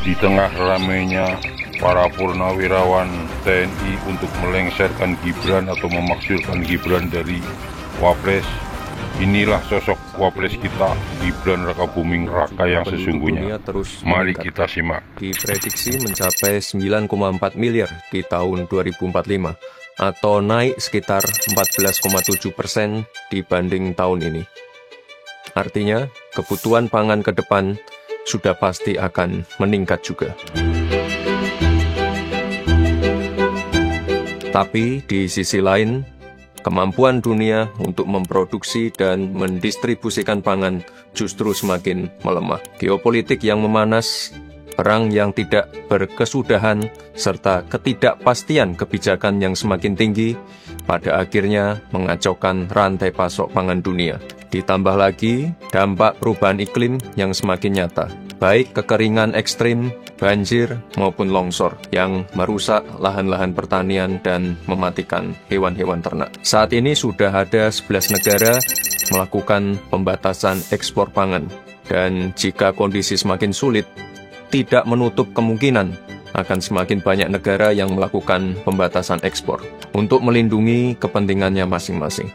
Di tengah ramainya para purnawirawan TNI untuk melengsarkan Gibran atau memakzulkan Gibran dari Wapres, inilah sosok Wapres kita, Gibran Rakabuming Raka yang sesungguhnya. Mari kita simak. Diprediksi mencapai 9,4 miliar di tahun 2045 atau naik sekitar 14,7% dibanding tahun ini. Artinya, kebutuhan pangan ke depan sudah pasti akan meningkat juga. Tapi di sisi lain, kemampuan dunia untuk memproduksi dan mendistribusikan pangan justru semakin melemah. Geopolitik yang memanas, perang yang tidak berkesudahan, serta ketidakpastian kebijakan yang semakin tinggi, pada akhirnya mengacaukan rantai pasok pangan dunia. Ditambah lagi dampak perubahan iklim yang semakin nyata, baik kekeringan ekstrim, banjir, maupun longsor yang merusak lahan-lahan pertanian dan mematikan hewan-hewan ternak. Saat ini sudah ada 11 negara melakukan pembatasan ekspor pangan, dan jika kondisi semakin sulit, tidak menutup kemungkinan akan semakin banyak negara yang melakukan pembatasan ekspor untuk melindungi kepentingannya masing-masing.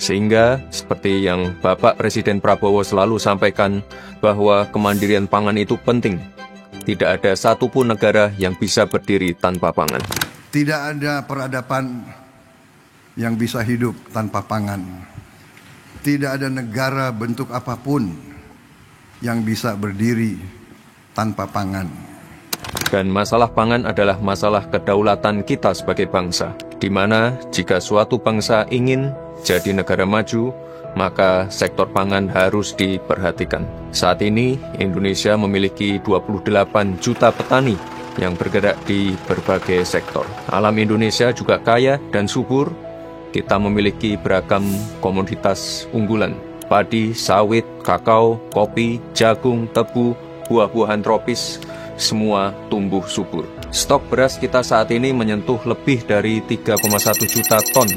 Sehingga, seperti yang Bapak Presiden Prabowo selalu sampaikan, bahwa kemandirian pangan itu penting. Tidak ada satupun negara yang bisa berdiri tanpa pangan. Tidak ada peradaban yang bisa hidup tanpa pangan. Tidak ada negara bentuk apapun yang bisa berdiri tanpa pangan. Dan masalah pangan adalah masalah kedaulatan kita sebagai bangsa, di mana jika suatu bangsa ingin jadi negara maju, maka sektor pangan harus diperhatikan. Saat ini, Indonesia memiliki 28 juta petani yang bergerak di berbagai sektor. Alam Indonesia juga kaya dan subur. Kita memiliki beragam komoditas unggulan, padi, sawit, kakao, kopi, jagung, tebu, buah-buahan tropis, semua tumbuh subur. Stok beras kita saat ini menyentuh lebih dari 3,1 juta ton,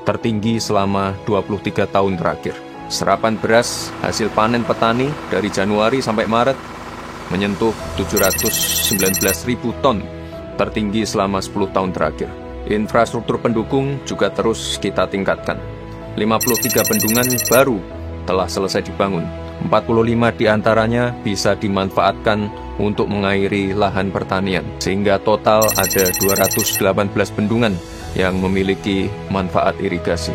tertinggi selama 23 tahun terakhir. Serapan beras hasil panen petani dari Januari sampai Maret menyentuh 719.000 ton, tertinggi selama 10 tahun terakhir. Infrastruktur pendukung juga terus kita tingkatkan. 53 bendungan baru telah selesai dibangun. 45 diantaranya bisa dimanfaatkan untuk mengairi lahan pertanian, sehingga total ada 218 bendungan yang memiliki manfaat irigasi.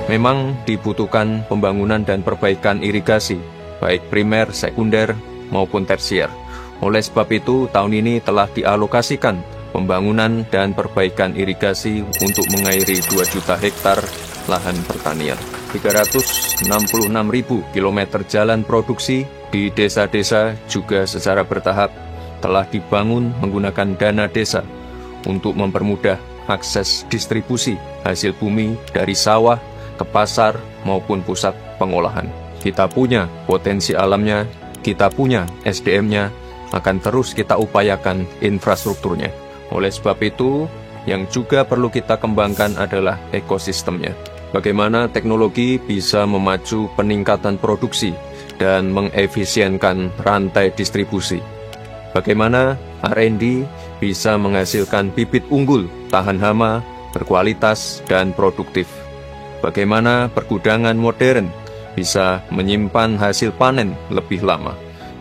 Memang dibutuhkan pembangunan dan perbaikan irigasi, baik primer, sekunder, maupun tersier. Oleh sebab itu, tahun ini telah dialokasikan pembangunan dan perbaikan irigasi untuk mengairi 2 juta hektar lahan pertanian. 366.000 kilometer jalan produksi di desa-desa juga secara bertahap telah dibangun menggunakan dana desa untuk mempermudah akses distribusi hasil bumi dari sawah ke pasar maupun pusat pengolahan. Kita punya potensi alamnya, kita punya SDM-nya, akan terus kita upayakan infrastrukturnya. Oleh sebab itu, yang juga perlu kita kembangkan adalah ekosistemnya. Bagaimana teknologi bisa memacu peningkatan produksi dan mengefisienkan rantai distribusi. Bagaimana R&D bisa menghasilkan bibit unggul, tahan hama, berkualitas, dan produktif. Bagaimana pergudangan modern bisa menyimpan hasil panen lebih lama.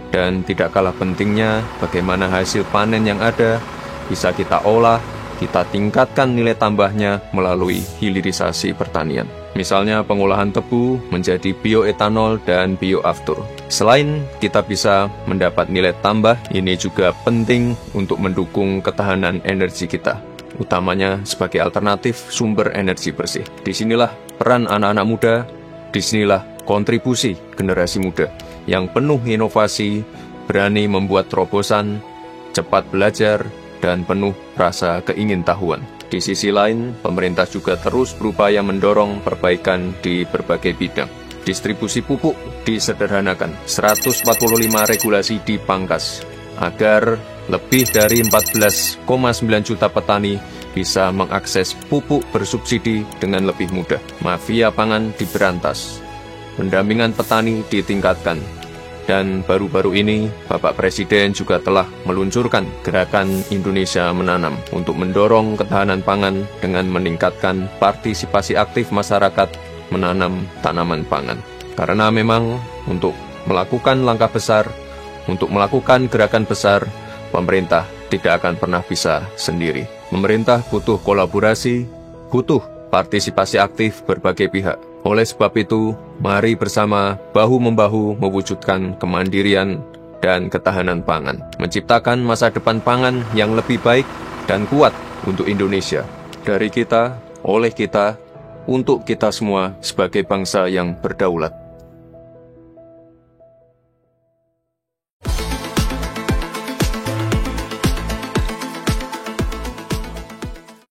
Dan tidak kalah pentingnya, bagaimana hasil panen yang ada bisa kita olah, kita tingkatkan nilai tambahnya melalui hilirisasi pertanian. Misalnya pengolahan tebu menjadi bioetanol dan bioaftur. Selain kita bisa mendapat nilai tambah, ini juga penting untuk mendukung ketahanan energi kita, utamanya sebagai alternatif sumber energi bersih. Disinilah peran anak-anak muda, disinilah kontribusi generasi muda yang penuh inovasi, berani membuat terobosan, cepat belajar, dan penuh rasa keingintahuan. Di sisi lain, pemerintah juga terus berupaya mendorong perbaikan di berbagai bidang. Distribusi pupuk disederhanakan, 145 regulasi dipangkas, agar lebih dari 14,9 juta petani bisa mengakses pupuk bersubsidi dengan lebih mudah. Mafia pangan diberantas, pendampingan petani ditingkatkan. Dan baru-baru ini, Bapak Presiden juga telah meluncurkan Gerakan Indonesia Menanam untuk mendorong ketahanan pangan dengan meningkatkan partisipasi aktif masyarakat menanam tanaman pangan. Karena memang untuk melakukan langkah besar, untuk melakukan gerakan besar, pemerintah tidak akan pernah bisa sendiri. Pemerintah butuh kolaborasi, butuh partisipasi aktif berbagai pihak. Oleh sebab itu, mari bersama bahu-membahu mewujudkan kemandirian dan ketahanan pangan, menciptakan masa depan pangan yang lebih baik dan kuat untuk Indonesia. Dari kita, oleh kita, untuk kita semua sebagai bangsa yang berdaulat.